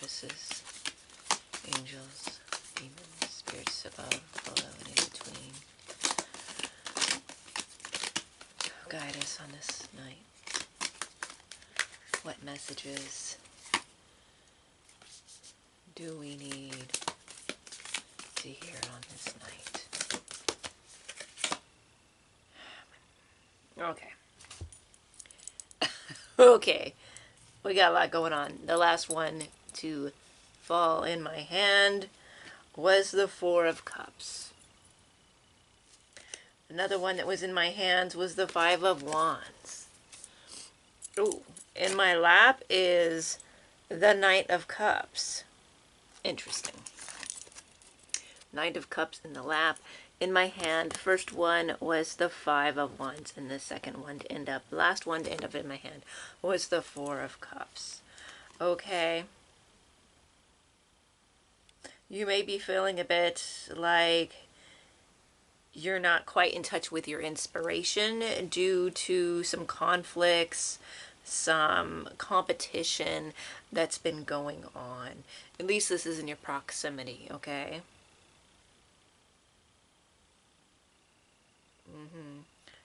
goddesses, angels, demons, spirits above, below, and in between. Guide us on this night. What messages do we need to hear on this night? Okay. Okay. We got a lot going on. The last one to fall in my hand was the Four of Cups. Another one that was in my hands was the Five of Wands. Ooh. In my lap is the Knight of Cups. Interesting. Knight of Cups in the lap. In my hand, first one was the Five of Wands, and the second one to end up, last one to end up in my hand was the Four of Cups. Okay. You may be feeling a bit like you're not quite in touch with your inspiration due to some conflicts, some competition that's been going on. At least this is in your proximity, okay?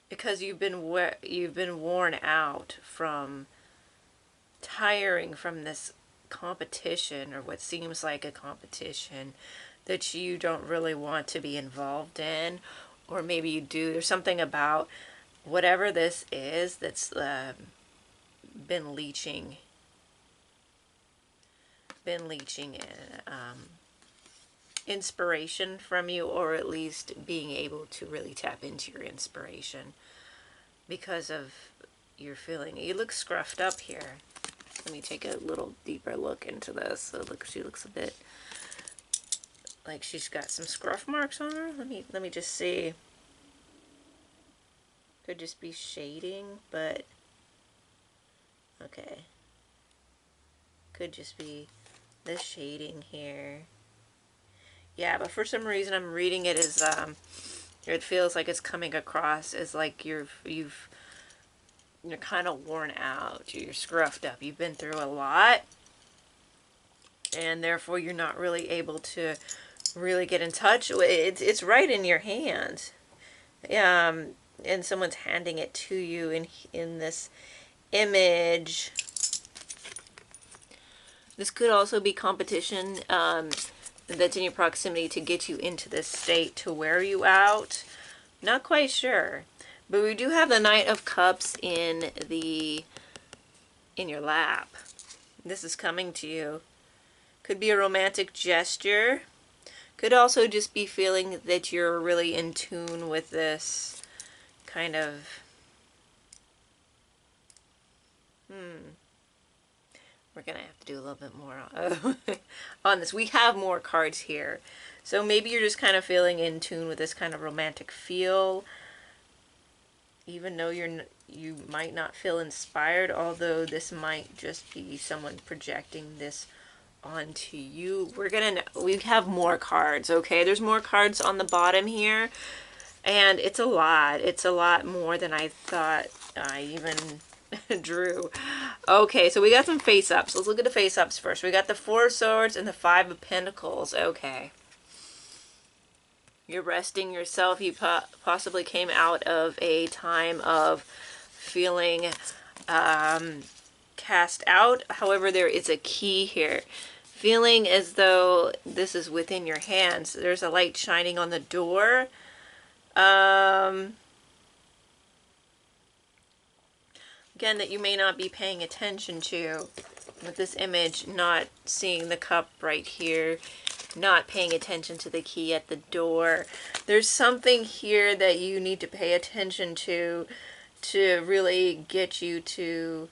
Because you've been worn out from tiring from this competition, or what seems like a competition that you don't really want to be involved in, or maybe you do. There's something about whatever this is that's been leeching inspiration from you, or at least being able to really tap into your inspiration because of your feeling. You look scruffed up here. Let me take a little deeper look into this. So she looks a bit like she's got some scruff marks on her. Let me just see. Could just be shading, but okay. Could just be the shading here. Yeah, but for some reason I'm reading it as it feels like it's coming across as like you're kind of worn out, you're scruffed up, you've been through a lot, and therefore you're not really able to really get in touch. It's right in your hand, and someone's handing it to you in this image. This could also be competition that's in your proximity to get you into this state to wear you out. Not quite sure. But we do have the Knight of Cups in your lap. This is coming to you. Could be a romantic gesture. Could also just be feeling that you're really in tune with this kind of we're going to have to do a little bit more on this. We have more cards here. So maybe you're just kind of feeling in tune with this kind of romantic feel. Even though you might not feel inspired, although this might just be someone projecting this onto you. We have more cards, okay? There's more cards on the bottom here. And it's a lot. It's a lot more than I thought I even drew. Okay, so we got some face-ups. Let's look at the face-ups first. We got the Four of Swords and the Five of Pentacles. Okay. You're resting yourself. You possibly came out of a time of feeling cast out. However, there is a key here. Feeling as though this is within your hands. There's a light shining on the door. Again, that you may not be paying attention to with this image, not seeing the cup right here, not paying attention to the key at the door. There's something here that you need to pay attention to really get you to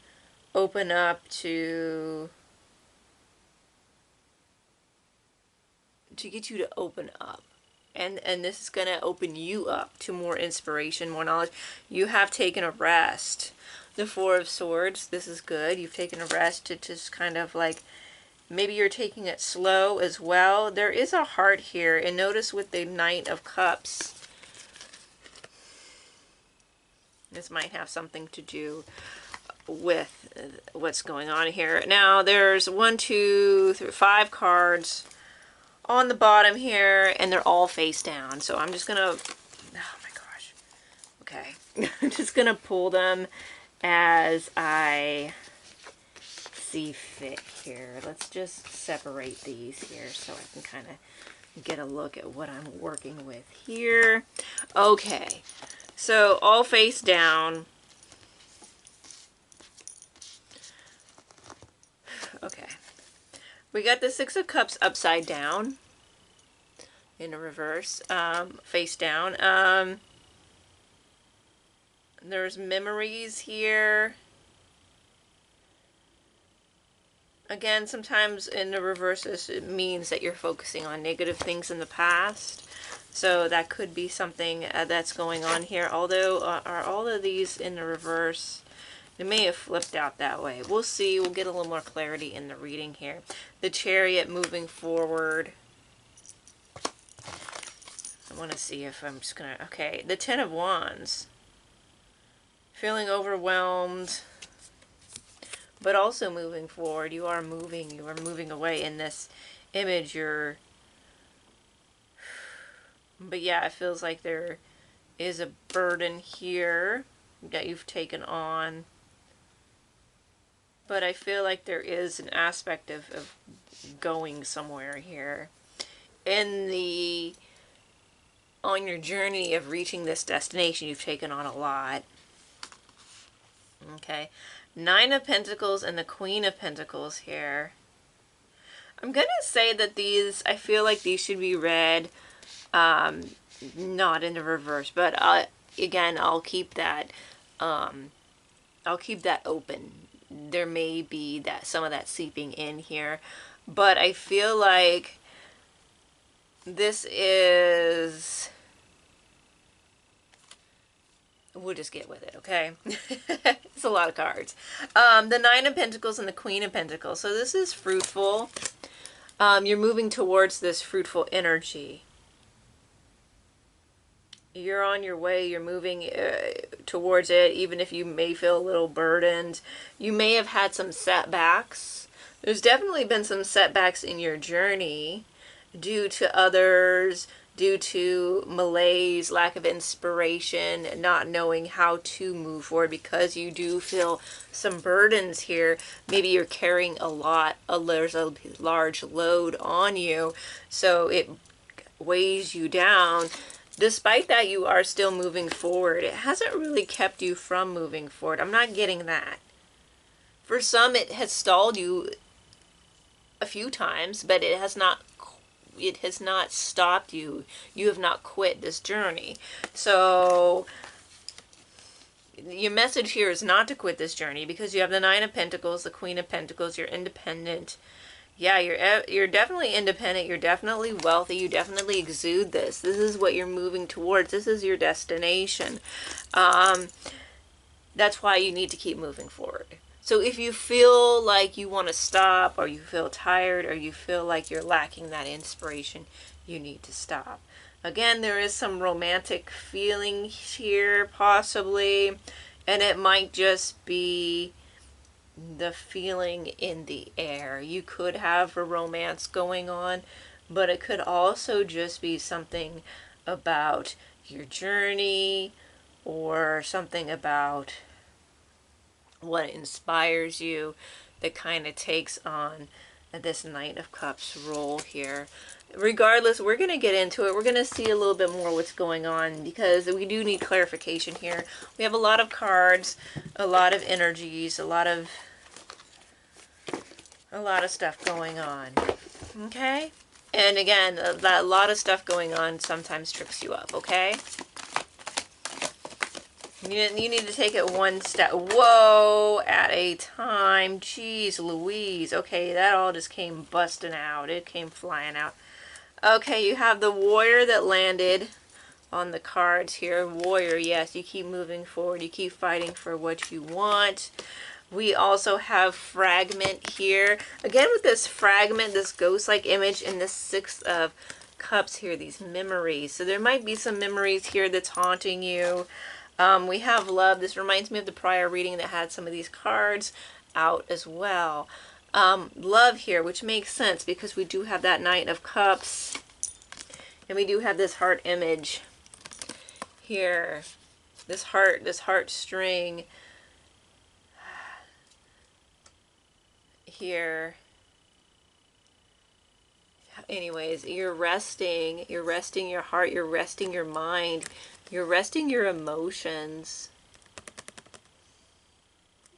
open up to get you to open up. And this is going to open you up to more inspiration, more knowledge. You have taken a rest. The Four of Swords, this is good. You've taken a rest to just kind of like, maybe you're taking it slow as well. There is a heart here. And notice with the Knight of Cups, this might have something to do with what's going on here. Now there's 1, 2, 3, 5 cards on the bottom here, and they're all face down. So I'm just gonna, oh my gosh, okay. I'm just gonna pull them as I see fit here. Let's just separate these here so I can kind of get a look at what I'm working with here. Okay, so all face down. Okay, we got the Six of Cups upside down in a reverse, face down. There's memories here. Again, sometimes in the reverse, it means that you're focusing on negative things in the past. So that could be something that's going on here. Although, are all of these in the reverse? They may have flipped out that way. We'll see. We'll get a little more clarity in the reading here. The Chariot moving forward. I want to see if I'm just going to... Okay, the Ten of Wands. Feeling overwhelmed, but also moving forward. You are moving away in this image. But yeah, it feels like there is a burden here that you've taken on. But I feel like there is an aspect of going somewhere here. On your journey of reaching this destination, you've taken on a lot. Okay, Nine of Pentacles and the Queen of Pentacles here. I'm going to say that these, I feel like these should be read not in the reverse, but again, I'll keep that open. There may be some of that seeping in here, but I feel like this is... We'll just get with it, okay? It's a lot of cards. The Nine of Pentacles and the Queen of Pentacles. So this is fruitful. You're moving towards this fruitful energy. You're on your way. You're moving towards it, even if you may feel a little burdened. You may have had some setbacks. There's definitely been some setbacks in your journey due to others, due to malaise, lack of inspiration, not knowing how to move forward, because you do feel some burdens here. Maybe you're carrying there's a large load on you, so it weighs you down. Despite that, you are still moving forward. It hasn't really kept you from moving forward. I'm not getting that. For some, it has stalled you a few times, but it has not stopped you. You have not quit this journey. So your message here is not to quit this journey, because you have the Nine of Pentacles, the Queen of Pentacles. You're independent. Yeah, you're definitely independent. You're definitely wealthy. You definitely exude this. This is what you're moving towards. This is your destination. That's why you need to keep moving forward. So if you feel like you want to stop, or you feel tired, or you feel like you're lacking that inspiration, you need to stop. Again, there is some romantic feeling here, possibly, and it might just be the feeling in the air. You could have a romance going on, but it could also just be something about your journey, or something about what inspires you that kind of takes on this Knight of Cups role here. Regardless, we're going to get into it. We're going to see a little bit more what's going on, because we do need clarification here. We have a lot of cards, a lot of energies, a lot of stuff going on. Okay? And again, that lot of stuff going on sometimes trips you up, okay? You need to take it one step, whoa, at a time. Jeez Louise. Okay, that all just came busting out. It came flying out. Okay, you have the Warrior that landed on the cards here. Warrior, yes, you keep moving forward. You keep fighting for what you want. We also have Fragment here. Again, with this Fragment, this ghost-like image, and this Six of Cups here, these memories. So there might be some memories here that's haunting you. We have love. This reminds me of the prior reading that had some of these cards out as well. Love here, which makes sense because we do have that Knight of Cups. And we do have this heart image here. This heart string here. Anyways, you're resting your heart, you're resting your mind, you're resting your emotions.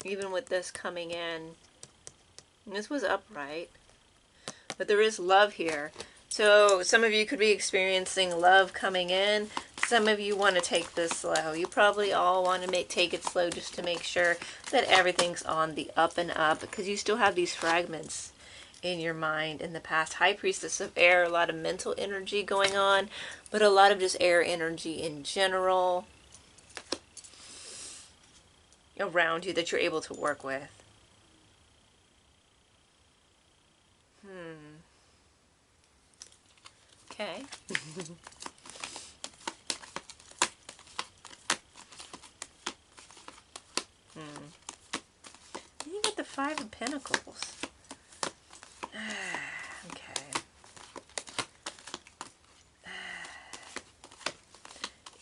Even with this coming in. And this was upright. But there is love here. So some of you could be experiencing love coming in. Some of you want to take this slow. You probably all want to take it slow just to make sure that everything's on the up and up, because you still have these fragments in your mind in the past. High Priestess of Air, a lot of mental energy going on, but a lot of just air energy in general around you that you're able to work with. Okay. You get the Five of Pentacles. Okay.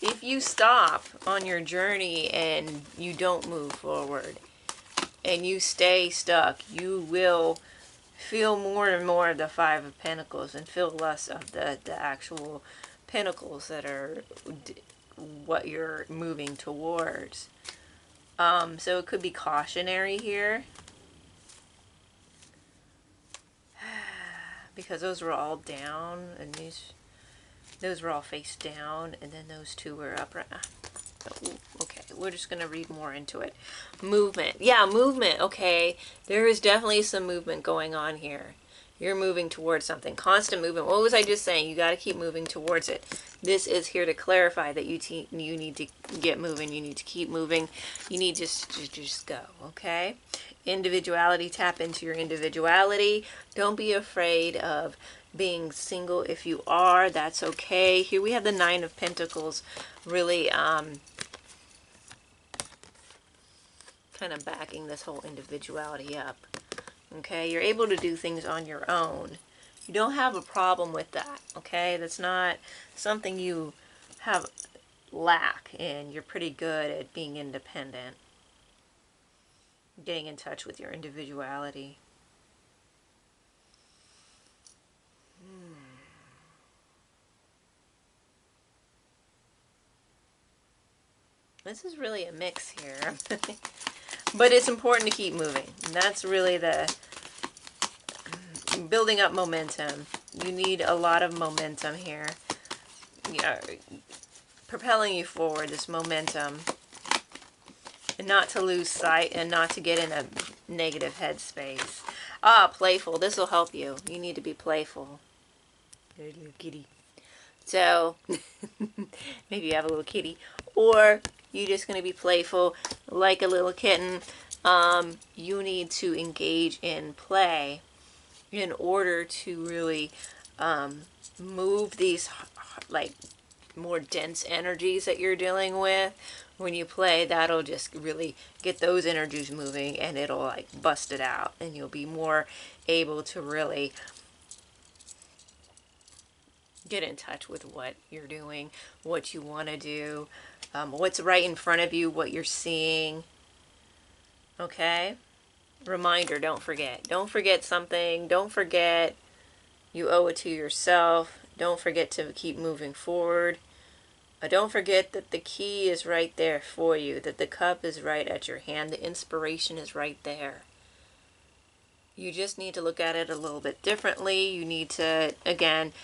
If you stop on your journey and you don't move forward and you stay stuck, you will feel more and more of the Five of Pentacles and feel less of the actual pentacles that are what you're moving towards. So it could be cautionary here, because those were all down, and those were all face down, and then those two were upright. Okay, we're just going to read more into it. Movement. Yeah, movement. Okay, there is definitely some movement going on here. You're moving towards something. Constant movement. What was I just saying? You got to keep moving towards it. This is here to clarify that you need to get moving. You need to keep moving. You need to just go, okay? Individuality. Tap into your individuality. Don't be afraid of being single. If you are, that's okay. Here we have the Nine of Pentacles, really kind of backing this whole individuality up. Okay, you're able to do things on your own. You don't have a problem with that, okay? That's not something you have lack in. You're pretty good at being independent. Getting in touch with your individuality. This is really a mix here. But it's important to keep moving. And that's really the building up momentum. You need a lot of momentum here. Yeah, propelling you forward, this momentum. And not to lose sight and not to get in a negative headspace. Ah, playful. This will help you. You need to be playful. There's a little kitty. So, maybe you have a little kitty. Or you're just going to be playful like a little kitten. You need to engage in play in order to really move these like more dense energies that you're dealing with. When you play, that'll just really get those energies moving, and it'll like bust it out, and you'll be more able to really get in touch with what you're doing, what you want to do, what's right in front of you, what you're seeing. Okay? Reminder, don't forget. Don't forget something. Don't forget you owe it to yourself. Don't forget to keep moving forward. Don't forget that the key is right there for you, that the cup is right at your hand, the inspiration is right there. You just need to look at it a little bit differently. You need to, again,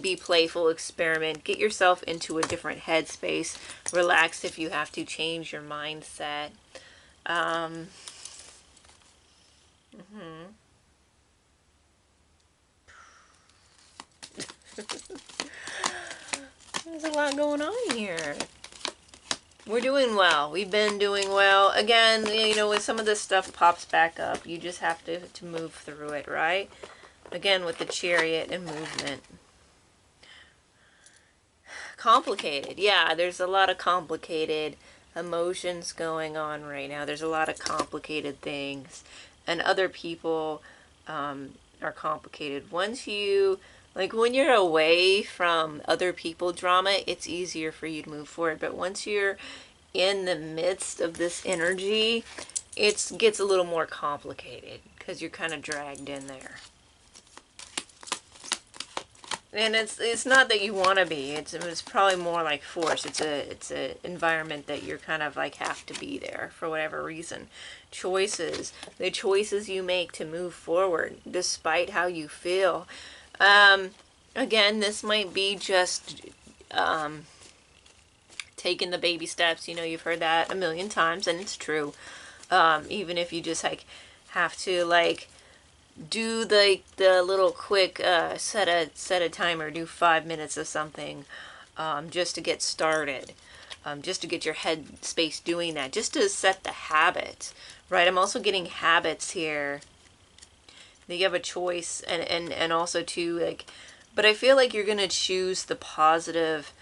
be playful, experiment, get yourself into a different headspace, relax if you have to, change your mindset. There's a lot going on here. We're doing well. We've been doing well. Again, you know, when some of this stuff pops back up, you just have to move through it, right? Again, with the Chariot and movement. Complicated. Yeah, there's a lot of complicated emotions going on right now. There's a lot of complicated things, and other people are complicated. Once you, like when you're away from other people drama, it's easier for you to move forward. But once you're in the midst of this energy, it gets a little more complicated because you're kind of dragged in there. And it's not that you want to be. It's probably more like force. It's a environment that you're kind of like have to be there for whatever reason. Choices, the choices you make to move forward despite how you feel. Again, this might be just taking the baby steps. You know, you've heard that a million times, and it's true. Even if you just like have to like do the little quick set a timer, do 5 minutes of something, just to get started, just to get your head space doing that, just to set the habit, right? I'm also getting habits here. You have a choice, and also too, like, but I feel like you're gonna choose the positive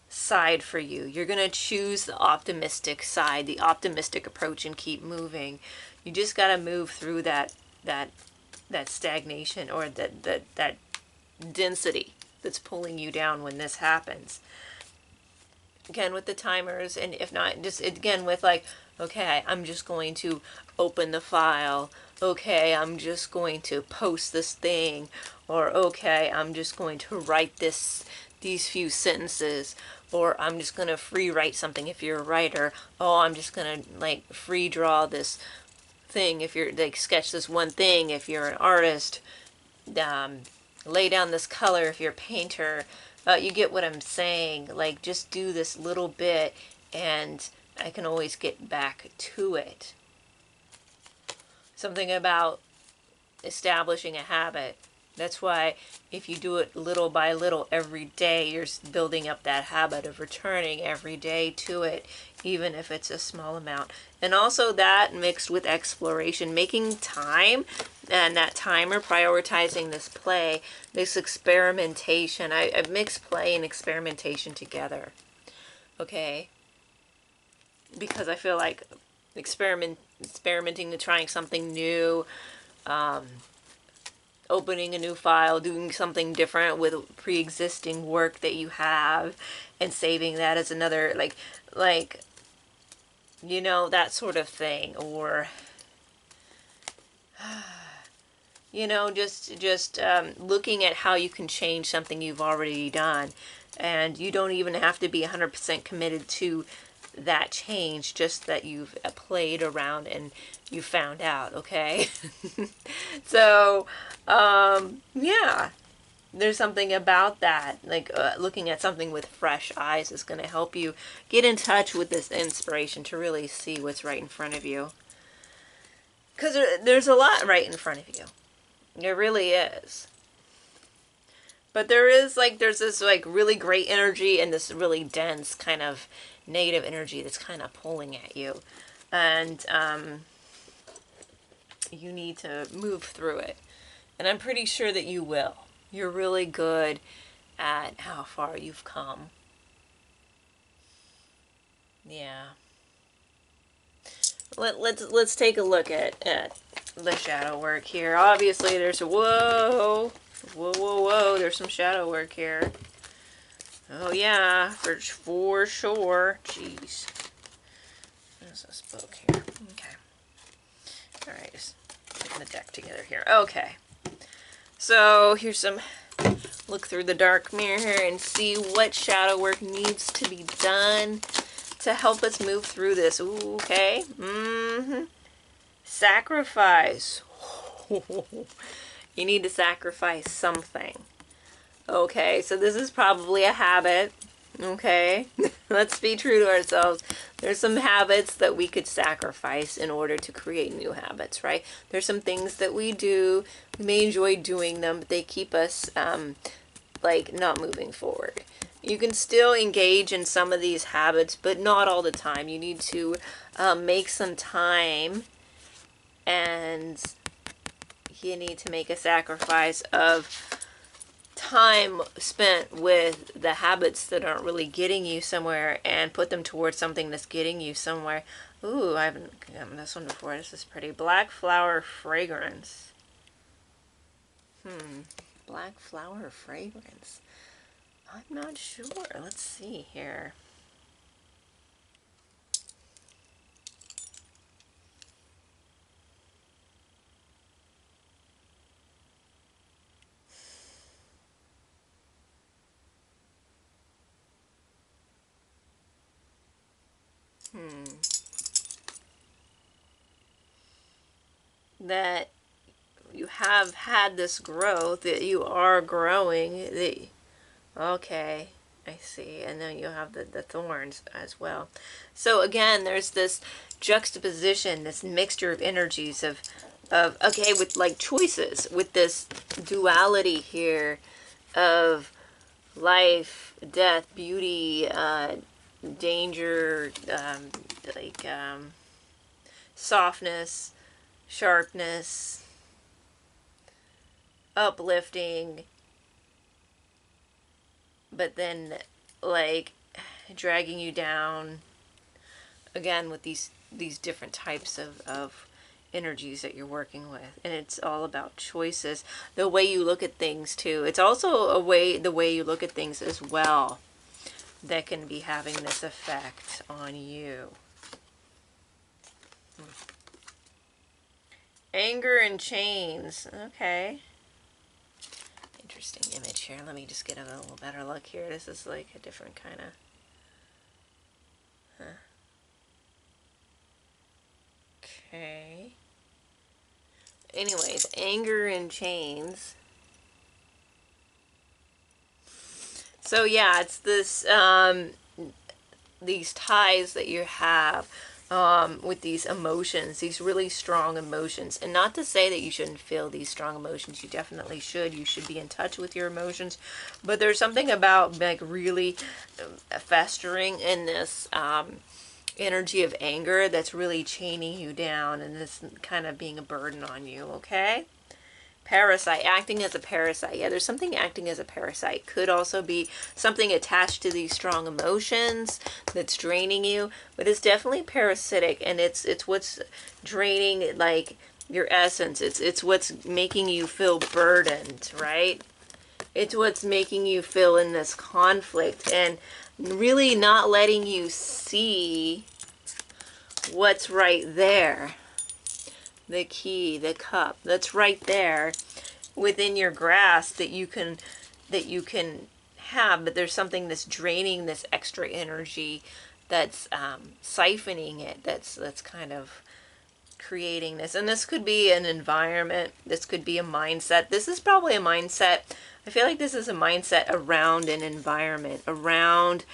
side for you. You're gonna choose the optimistic side, the optimistic approach, and keep moving. You just gotta move through that stagnation, or that density that's pulling you down when this happens. Again, with the timers, and if not, just again with like, okay, I'm just going to open the file. Okay, I'm just going to post this thing. Or okay, I'm just going to write these few sentences. Or I'm just going to free write something if you're a writer. Oh, I'm just going to like free draw this thing if you're like sketch this one thing if you're an artist. Lay down this color if you're a painter. You get what I'm saying. Like, just do this little bit and I can always get back to it. Something about establishing a habit. That's why if you do it little by little every day, you're building up that habit of returning every day to it, even if it's a small amount. And also that mixed with exploration, making time, and that timer, prioritizing this play, this experimentation. I've mixed play and experimentation together. Okay? Because I feel like experimenting to trying something new, opening a new file, doing something different with pre-existing work that you have, and saving that as another, like, you know, that sort of thing. Or, you know, just looking at how you can change something you've already done. And you don't even have to be 100% committed to that change, just that you've played around and you found out, okay? So, yeah, there's something about that, like looking at something with fresh eyes is going to help you get in touch with this inspiration to really see what's right in front of you. Because there's a lot right in front of you. There really is. But there's this like really great energy and this really dense kind of negative energy that's kind of pulling at you. And you need to move through it. And I'm pretty sure that you will. You're really good at how far you've come. Yeah. Let's take a look at the shadow work here. Obviously there's whoa, there's some shadow work here. Oh yeah, for sure. Jeez. There's this book here. Okay. Alright, just putting the deck together here. Okay. So here's some look through the dark mirror here and see what shadow work needs to be done to help us move through this. Ooh, okay. Sacrifice. You need to sacrifice something. Okay, so this is probably a habit. Okay, let's be true to ourselves. There's some habits that we could sacrifice in order to create new habits, right? There's some things that we do, we may enjoy doing them, but they keep us like not moving forward. You can still engage in some of these habits, but not all the time. You need to make some time, and you need to make a sacrifice of time spent with the habits that aren't really getting you somewhere and put them towards something that's getting you somewhere. Ooh, I haven't gotten this one before. This is pretty. Black flower fragrance. Black flower fragrance. I'm not sure. Let's see here. That you have had this growth, that you are growing. Okay, I see. And then you have the thorns as well. So again, there's this juxtaposition, this mixture of energies of okay, with like choices, with this duality here of life, death, beauty, danger, softness, sharpness, uplifting, but then like dragging you down again with these different types of energies that you're working with. And it's all about choices, the way you look at things too. It's also the way you look at things as well that can be having this effect on you. Anger and chains. Okay. Interesting image here. Let me just get a little better look here. This is like a different kind of... Okay. Anyways, anger and chains. So yeah, it's this, these ties that you have with these emotions, these really strong emotions. And not to say that you shouldn't feel these strong emotions. You definitely should. You should be in touch with your emotions. But there's something about like really festering in this energy of anger that's really chaining you down and this kind of being a burden on you, okay? Parasite, acting as a parasite. Yeah, there's something acting as a parasite. Could also be something attached to these strong emotions that's draining you, but it's definitely parasitic, and it's what's draining like your essence. It's what's making you feel burdened, right? It's what's making you feel in this conflict and really not letting you see what's right there. The key, the cup, that's right there within your grasp that you can have, but there's something that's draining this extra energy, that's siphoning it, that's kind of creating this. And this could be an environment, this could be a mindset. This is probably a mindset. I feel like this is a mindset around an environment, around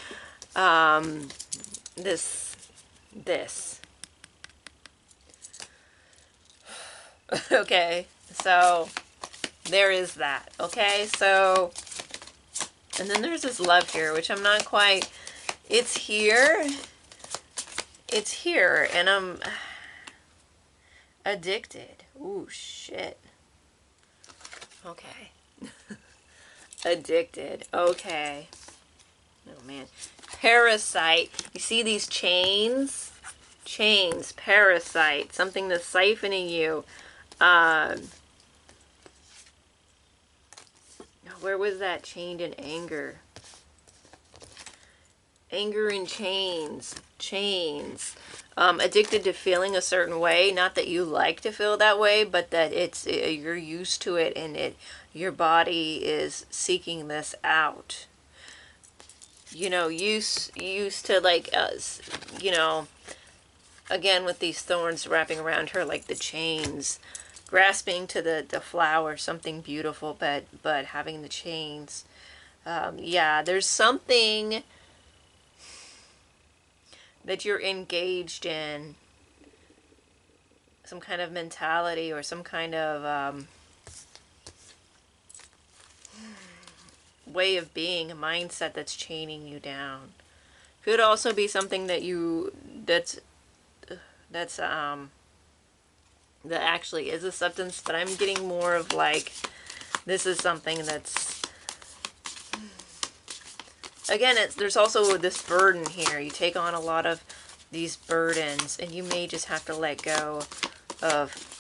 this. Okay, so there is that. Okay, so, and then there's this love here, which I'm not quite, it's here, and I'm addicted. Ooh, shit. Okay. Addicted. Okay. Oh, man. Parasite. You see these chains? Chains. Parasite. Something that's siphoning you. Where was that? Chained in anger. Anger and chains. Chains. Addicted to feeling a certain way. Not that you like to feel that way, but that you're used to it, and your body is seeking this out. You know, used to like, you know, again with these thorns wrapping around her like the chains, grasping to the flower, something beautiful, but having the chains. Yeah, there's something that you're engaged in, some kind of mentality or some kind of way of being, a mindset that's chaining you down. Could also be something that that actually is a substance, but I'm getting more of like, this is something that's again, there's also this burden here. You take on a lot of these burdens, and you may just have to let go of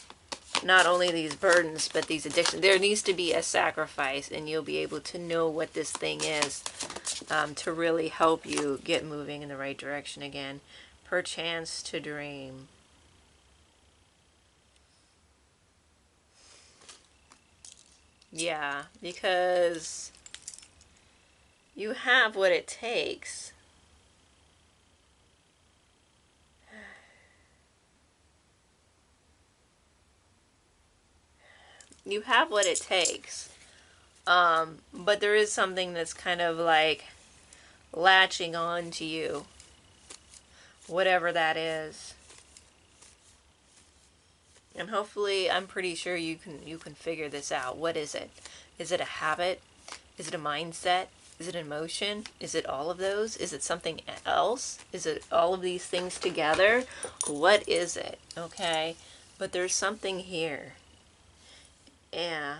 not only these burdens, but these addictions. There needs to be a sacrifice, and you'll be able to know what this thing is, to really help you get moving in the right direction again. Perchance to dream. Yeah, because you have what it takes. You have what it takes. But there is something that's kind of like latching on to you. Whatever that is. And hopefully, I'm pretty sure you can figure this out. What is it? Is it a habit? Is it a mindset? Is it an emotion? Is it all of those? Is it something else? Is it all of these things together? What is it? Okay? But there's something here. Yeah.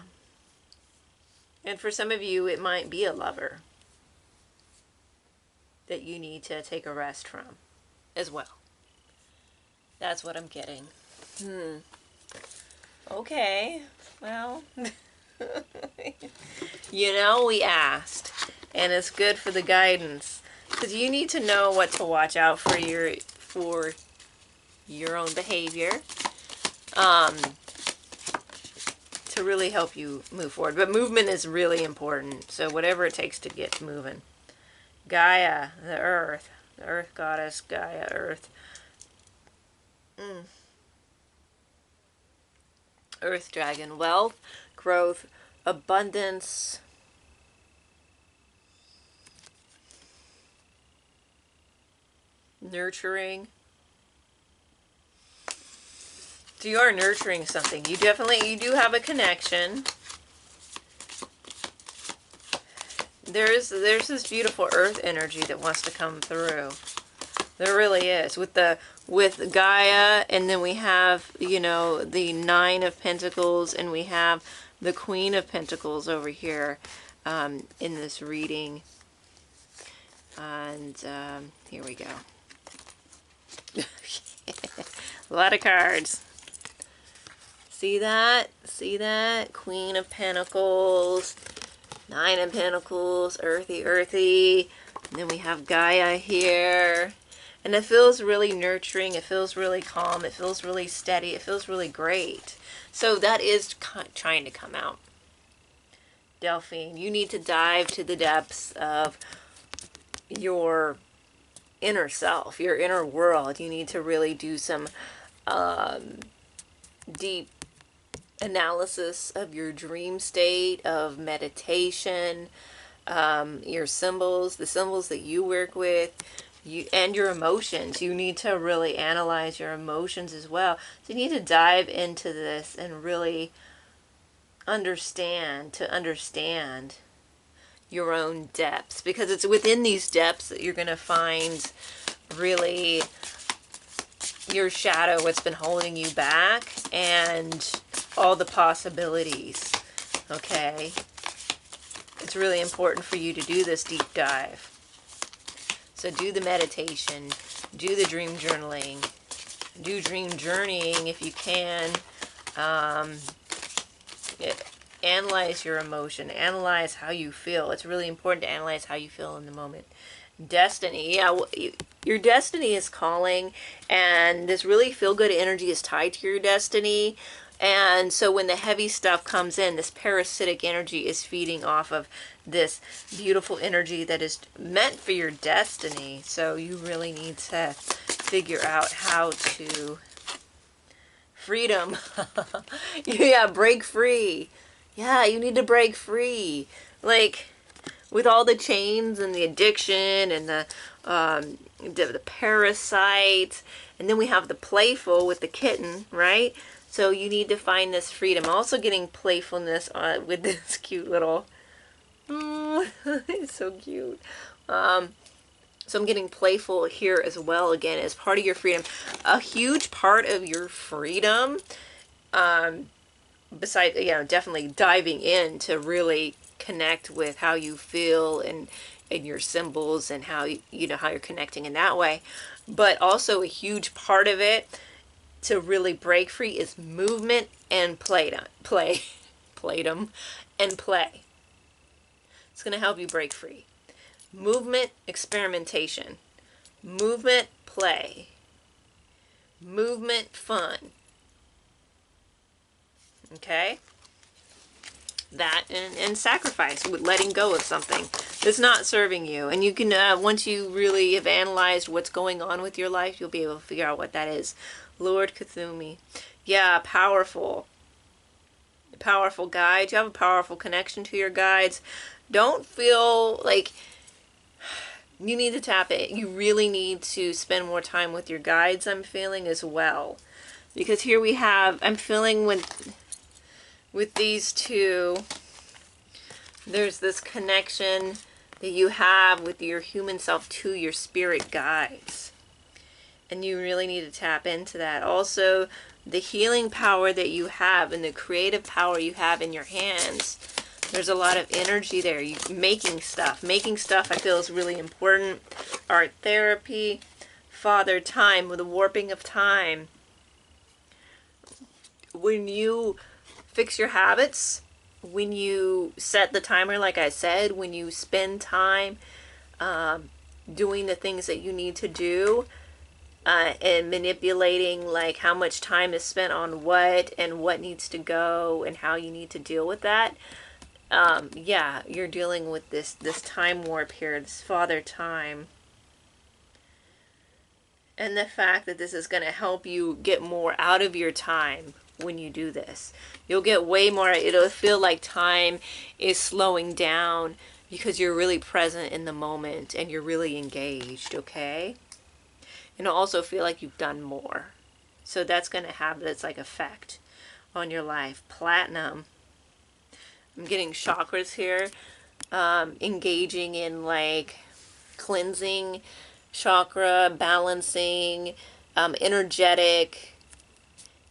And for some of you, it might be a lover that you need to take a rest from as well. That's what I'm getting. Okay. Well, you know, we asked. And it's good for the guidance. Because you need to know what to watch out for your own behavior. To really help you move forward. But movement is really important. So whatever it takes to get moving. Gaia, the earth goddess, Gaia, earth. Earth dragon, wealth, growth, abundance. Nurturing. So you are nurturing something. You do have a connection. There's this beautiful earth energy that wants to come through. There really is. With Gaia, and then we have, you know, the Nine of Pentacles, and we have the Queen of Pentacles over here in this reading. And here we go. A lot of cards. See that? See that? Queen of Pentacles, Nine of Pentacles, earthy. And then we have Gaia here. And it feels really nurturing. It feels really calm. It feels really steady. It feels really great. So that is trying to come out. Delphine, you need to dive to the depths of your inner self, your inner world. You need to really do some deep analysis of your dream state, of meditation, your symbols, the symbols that you work with, and your emotions. You need to really analyze your emotions as well. So you need to dive into this and really understand your own depths, because it's within these depths that you're going to find really your shadow, what's been holding you back, and all the possibilities. Okay? It's really important for you to do this deep dive. So do the meditation, do the dream journaling, do dream journeying if you can. Analyze your emotion, analyze how you feel. It's really important to analyze how you feel in the moment. Destiny, yeah, your destiny is calling, and this really feel-good energy is tied to your destiny. And so when the heavy stuff comes in, this parasitic energy is feeding off of this beautiful energy that is meant for your destiny. So you really need to figure out how to... Freedom. Yeah, break free. Yeah, you need to break free. Like, with all the chains and the addiction and the parasite, and then we have the playful with the kitten, right? So you need to find this freedom. Also getting playfulness with this cute little... Oh, it's so cute. So I'm getting playful here as well, again, as part of your freedom. A huge part of your freedom, besides, you know, definitely diving into really connect with how you feel and your symbols and how you know how you're connecting in that way. But also a huge part of it to really break free is movement and playdom and play. It's going to help you break free. Movement, experimentation. Movement, play. Movement, fun. Okay? That and sacrifice, with letting go of something that's not serving you. And you can, once you really have analyzed what's going on with your life, you'll be able to figure out what that is. Lord Cthulhu. Yeah, powerful. Powerful guides. You have a powerful connection to your guides. Don't feel like you need to tap it. You really need to spend more time with your guides, I'm feeling, as well. Because here we have, I'm feeling with these two, there's this connection that you have with your human self to your spirit guides. And you really need to tap into that. Also, the healing power that you have and the creative power you have in your hands. There's a lot of energy there. You making stuff. Making stuff, I feel, is really important. Art therapy. Father time, with the warping of time. When you fix your habits, when you set the timer, like I said, when you spend time doing the things that you need to do, and manipulating like how much time is spent on what and what needs to go and how you need to deal with that. Yeah, you're dealing with this time warp here, this father time. And the fact that this is going to help you get more out of your time when you do this. You'll get way more, it'll feel like time is slowing down because you're really present in the moment and you're really engaged, okay? And it'll also feel like you've done more. So that's going to have this like effect on your life. Platinum. I'm getting chakras here. Engaging in like cleansing, chakra, balancing, energetic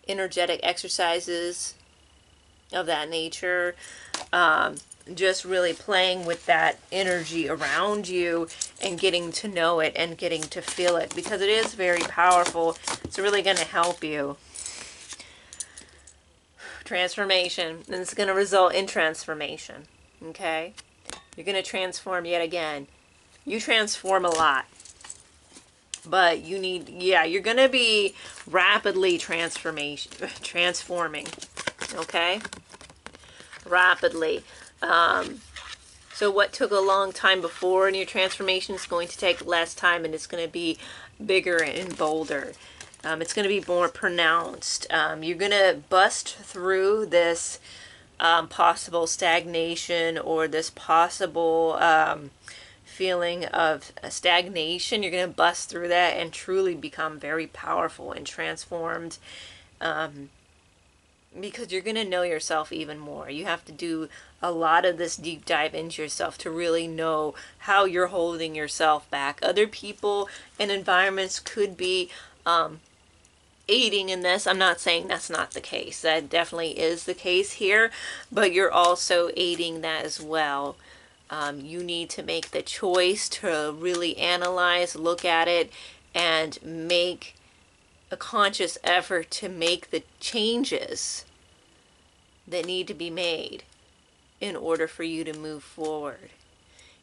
exercises of that nature. Just really playing with that energy around you and getting to know it and getting to feel it, because it is very powerful. It's really going to help you. Transformation, and it's going to result in transformation. Okay? You're going to transform yet again. You transform a lot. But you need, yeah, you're going to be rapidly transforming. Okay? Rapidly. So what took a long time before in your transformation is going to take less time, and it's going to be bigger and bolder. It's going to be more pronounced. You're going to bust through this possible stagnation or this possible feeling of stagnation. You're going to bust through that and truly become very powerful and transformed. Because you're going to know yourself even more. You have to do a lot of this deep dive into yourself to really know how you're holding yourself back. Other people and environments could be aiding in this. I'm not saying that's not the case. That definitely is the case here, but you're also aiding that as well. You need to make the choice to really analyze, look at it, and make a conscious effort to make the changes that need to be made in order for you to move forward.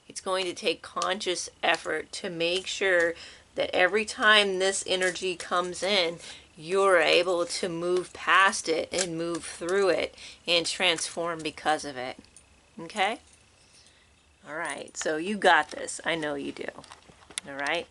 It's going to take conscious effort to make sure that every time this energy comes in, you're able to move past it and move through it and transform because of it. Okay? All right, so you got this. I know you do. All right?